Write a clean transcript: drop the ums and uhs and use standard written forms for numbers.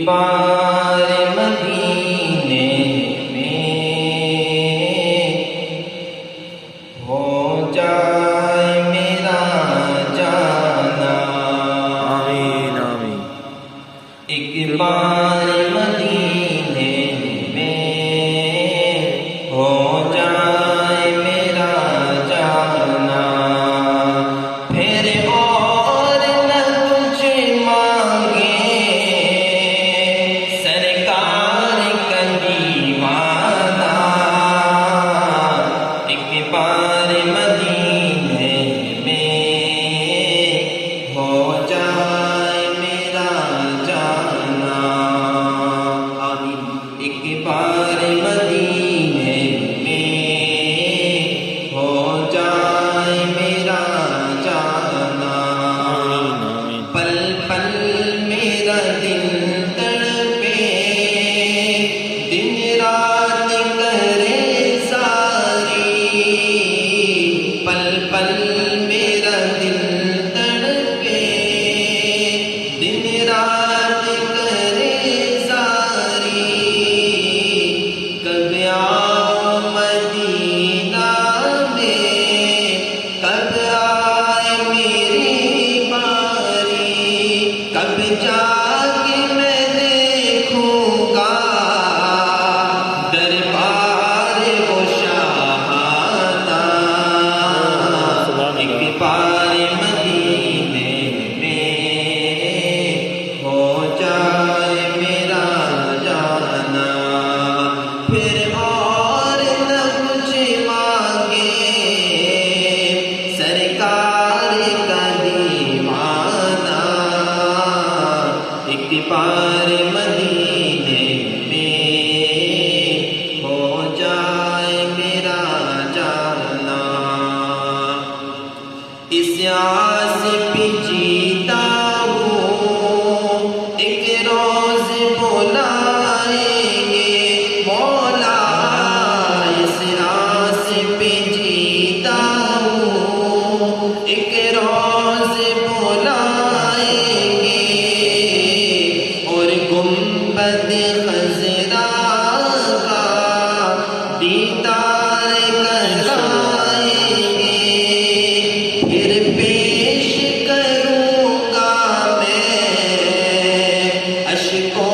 بار مدینے میں ہو جائے میرا جانا، آمین آمین۔ ایک بار مدینے میں ہو جائے میرا جانا، پھر اور نہ کچھ مانگے سرکار کا دیوانہ، ایک بار مدینے میں ہو جائے میرا جانا، آمین۔ ایک بار مدینے میں ہو جائے میرا جانا، پل پل میرا دل تڑپے، دن رات کرے ساری، پل پل میرا دل تڑپے، دن رات کرے ساری، کب آؤں مدینہ میں، کب آئے میری باری، کب جا کے میں دیکھوں گا دربار وہ شاہانہ، ایک بار مدینے میں ہو جائے میرا جانا، پھر اور نہ کچھ مانگے سرکار کا دیوانہ، ایک بار مدینے میں ہو جائے میرا جانا، اس آس پہ جیتا ہوں ایک روز بلائیں گے مولا، اس آس پہ جیتا ہوں ایک روز بلائیں گے، اور گنبد خضرا کا دیدار کرائیں گے، پھر پیش کروں گا میں اشکوں